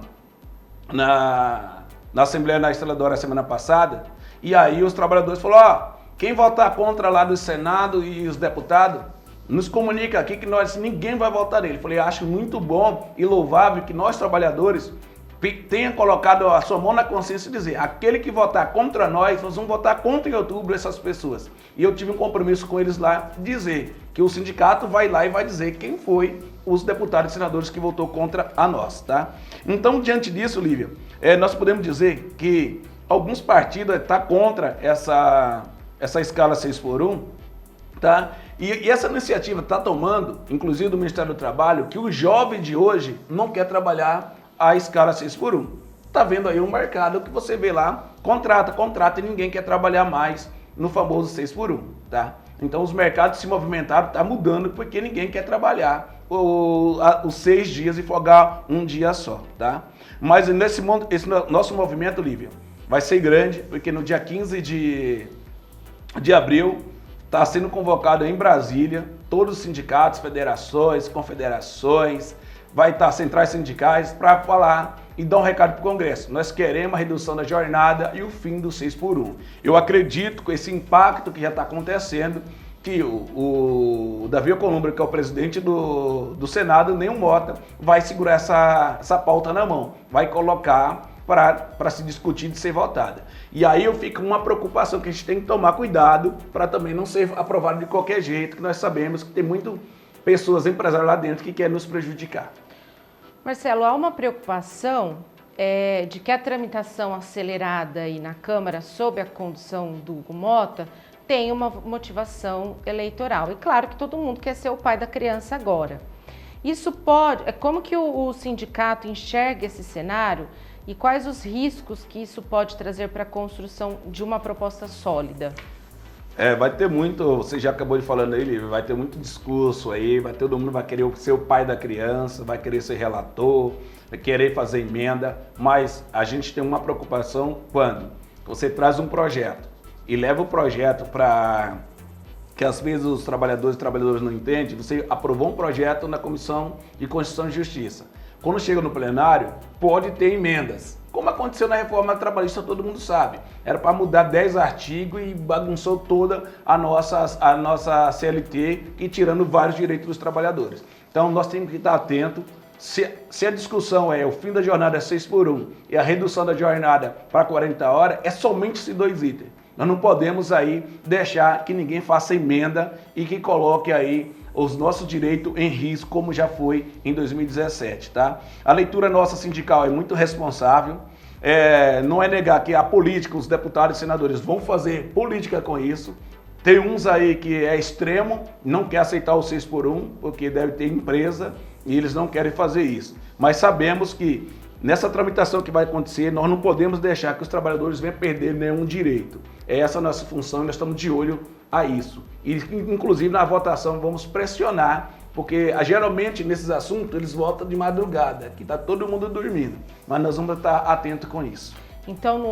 na Assembleia na Estrela d'Or semana passada, e aí os trabalhadores falaram, quem votar contra lá do Senado e os deputados, nos comunica aqui que ninguém vai votar nele. Falei, acho muito bom e louvável que nós, trabalhadores, tenha colocado a sua mão na consciência e dizer, aquele que votar contra nós vamos votar contra em outubro essas pessoas. E eu tive um compromisso com eles lá, dizer que o sindicato vai lá e vai dizer quem foi os deputados e senadores que votou contra a nós, tá? Então, diante disso, Lívia, nós podemos dizer que alguns partidos estão contra essa escala 6x1, tá? E essa iniciativa está tomando, inclusive do Ministério do Trabalho, que o jovem de hoje não quer trabalhar a escala 6x1. Está vendo aí um mercado que você vê lá, contrata e ninguém quer trabalhar mais no famoso 6x1, tá? Então os mercados se movimentaram, está mudando porque ninguém quer trabalhar os 6 dias e folgar um dia só, tá? Mas esse nosso movimento, Lívia, vai ser grande, porque no dia 15 de abril está sendo convocado em Brasília todos os sindicatos, federações, confederações, vai estar centrais sindicais para falar e dar um recado para o Congresso. Nós queremos a redução da jornada e o fim do 6x1. Eu acredito com esse impacto que já está acontecendo, que o Davi Alcolumbre, que é o presidente do Senado, nem o Motta, vai segurar essa pauta na mão, vai colocar para se discutir de ser votada. E aí eu fico uma preocupação que a gente tem que tomar cuidado para também não ser aprovado de qualquer jeito, que nós sabemos que tem muitas pessoas, empresários lá dentro que querem nos prejudicar. Marcelo, há uma preocupação de que a tramitação acelerada aí na Câmara sob a condução do Hugo Motta tem uma motivação eleitoral. E claro que todo mundo quer ser o pai da criança agora. Isso como que o sindicato enxerga esse cenário e quais os riscos que isso pode trazer para a construção de uma proposta sólida? Vai ter muito, você já acabou de falando aí, vai ter muito discurso aí, todo mundo vai querer ser o pai da criança, vai querer ser relator, vai querer fazer emenda, mas a gente tem uma preocupação quando você traz um projeto e leva o projeto para que às vezes os trabalhadores e trabalhadoras não entendem, você aprovou um projeto na Comissão de Constituição e Justiça. Quando chega no plenário, pode ter emendas. Como aconteceu na reforma trabalhista, todo mundo sabe. Era para mudar 10 artigos e bagunçou toda a nossa CLT e tirando vários direitos dos trabalhadores. Então nós temos que estar atentos. Se a discussão é o fim da jornada 6x1 e a redução da jornada para 40 horas, é somente esses 2 itens. Nós não podemos aí deixar que ninguém faça emenda e que coloque aí os nossos direitos em risco, como já foi em 2017, tá? A leitura nossa sindical é muito responsável, não é negar que a política, os deputados e senadores vão fazer política com isso. Tem uns aí que é extremo, não quer aceitar o 6x1, porque deve ter empresa e eles não querem fazer isso. Mas sabemos que nessa tramitação que vai acontecer, nós não podemos deixar que os trabalhadores venham perder nenhum direito. É essa a nossa função e nós estamos de olho a isso. E, inclusive, na votação, vamos pressionar, porque geralmente nesses assuntos eles votam de madrugada, que está todo mundo dormindo. Mas nós vamos estar atentos com isso. Então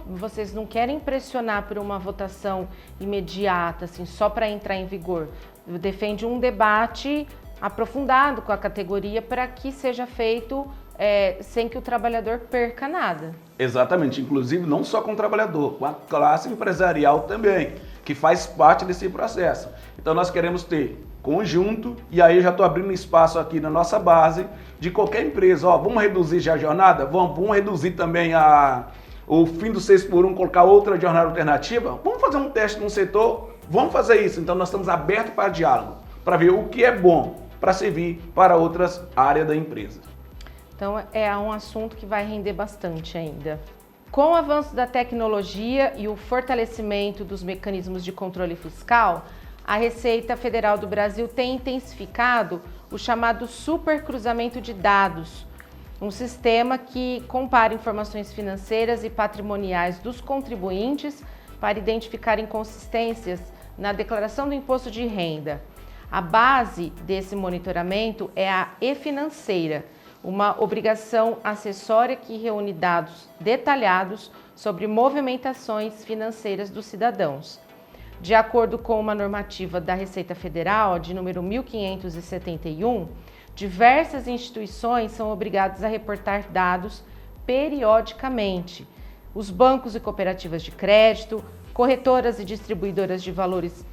vocês não querem pressionar por uma votação imediata, assim, só para entrar em vigor. Defende um debate aprofundado com a categoria para que seja feito sem que o trabalhador perca nada. Exatamente, inclusive não só com o trabalhador, com a classe empresarial também, que faz parte desse processo. Então nós queremos ter conjunto, e aí eu já estou abrindo espaço aqui na nossa base de qualquer empresa. Vamos reduzir já a jornada? Vamos reduzir também o fim do 6x1, colocar outra jornada alternativa? Vamos fazer um teste num setor? Vamos fazer isso. Então nós estamos abertos para diálogo, para ver o que é bom para servir para outras áreas da empresa. Então é um assunto que vai render bastante ainda. Com o avanço da tecnologia e o fortalecimento dos mecanismos de controle fiscal, a Receita Federal do Brasil tem intensificado o chamado supercruzamento de dados, um sistema que compara informações financeiras e patrimoniais dos contribuintes para identificar inconsistências na declaração do imposto de renda. A base desse monitoramento é a e-financeira, uma obrigação acessória que reúne dados detalhados sobre movimentações financeiras dos cidadãos. De acordo com uma normativa da Receita Federal, de número 1571, diversas instituições são obrigadas a reportar dados periodicamente. Os bancos e cooperativas de crédito, corretoras e distribuidoras de valores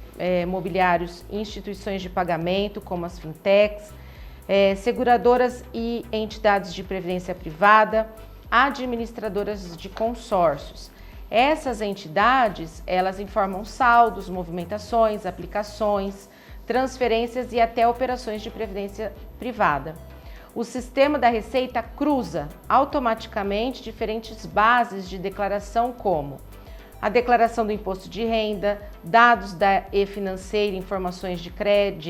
mobiliários e instituições de pagamento, como as fintechs, seguradoras e entidades de previdência privada, administradoras de consórcios. Essas entidades, elas informam saldos, movimentações, aplicações, transferências e até operações de previdência privada. O sistema da Receita cruza automaticamente diferentes bases de declaração, como a declaração do imposto de renda, dados da e-financeira, informações de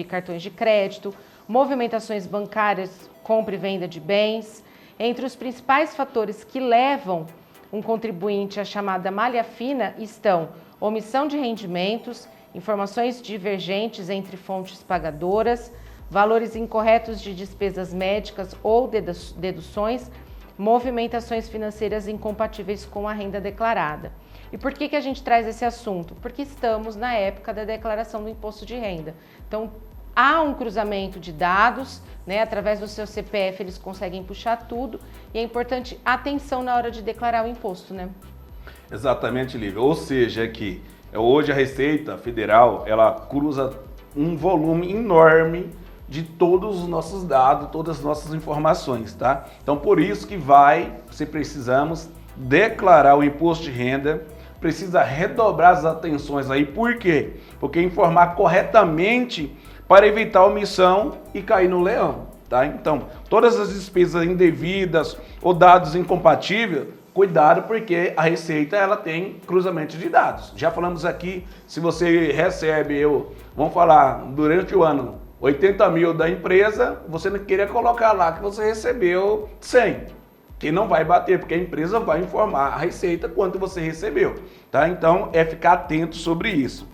cartões de crédito, movimentações bancárias, compra e venda de bens. Entre os principais fatores que levam um contribuinte à chamada malha fina estão omissão de rendimentos, informações divergentes entre fontes pagadoras, valores incorretos de despesas médicas ou deduções, movimentações financeiras incompatíveis com a renda declarada. E por que a gente traz esse assunto? Porque estamos na época da declaração do imposto de renda. Então, há um cruzamento de dados, né? Através do seu CPF eles conseguem puxar tudo e é importante atenção na hora de declarar o imposto, né? Exatamente, Lívia. Ou seja, que hoje a Receita Federal, ela cruza um volume enorme de todos os nossos dados, todas as nossas informações, tá? Então, por isso que se precisamos declarar o imposto de renda, precisa redobrar as atenções aí. Por quê? Porque informar corretamente para evitar omissão e cair no leão, tá? Então, todas as despesas indevidas ou dados incompatíveis, cuidado, porque a Receita ela tem cruzamento de dados. Já falamos aqui, se você recebe, vamos falar, durante o ano, 80 mil da empresa, você não queria colocar lá que você recebeu 100. Que não vai bater, porque a empresa vai informar a Receita quanto você recebeu, tá? Então, é ficar atento sobre isso.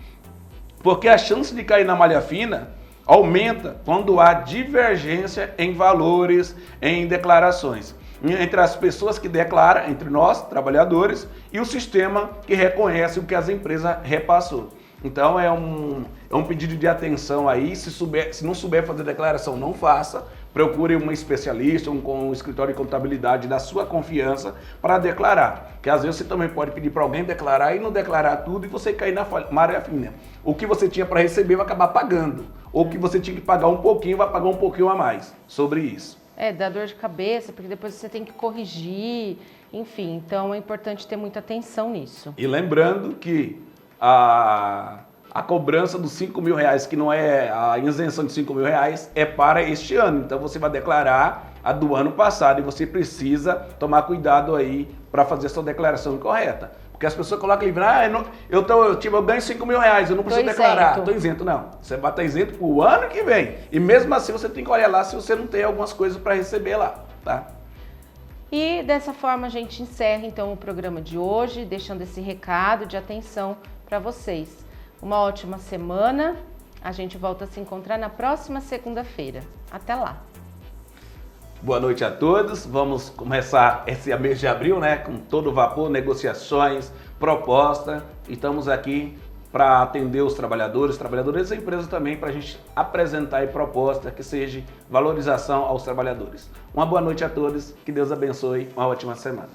Porque a chance de cair na malha fina aumenta quando há divergência em valores, em declarações, entre as pessoas que declaram, entre nós, trabalhadores, e o sistema que reconhece o que as empresas repassou. Então é um pedido de atenção aí, se não souber fazer declaração, não faça, procure um especialista, um escritório de contabilidade da sua confiança para declarar, que às vezes você também pode pedir para alguém declarar e não declarar tudo e você cair na malha fina. O que você tinha para receber vai acabar pagando, ou o que você tinha que pagar um pouquinho vai pagar um pouquinho a mais sobre isso. Dá dor de cabeça, porque depois você tem que corrigir, enfim, então é importante ter muita atenção nisso. E lembrando que a cobrança dos 5 mil reais, que não é a isenção de 5 mil reais, é para este ano. Então você vai declarar a do ano passado e você precisa tomar cuidado aí para fazer a sua declaração correta. Porque as pessoas colocam ali, eu ganho 5 mil reais, eu não preciso declarar. Estou isento, não. Você vai estar isento para o ano que vem. E mesmo assim você tem que olhar lá se você não tem algumas coisas para receber lá, tá? E dessa forma a gente encerra então o programa de hoje, deixando esse recado de atenção para vocês. Uma ótima semana, a gente volta a se encontrar na próxima segunda-feira. Até lá! Boa noite a todos. Vamos começar esse mês de abril, né? Com todo vapor, negociações, proposta. Estamos aqui para atender os trabalhadores da empresa também, para a gente apresentar aí proposta que seja valorização aos trabalhadores. Uma boa noite a todos, que Deus abençoe, uma ótima semana.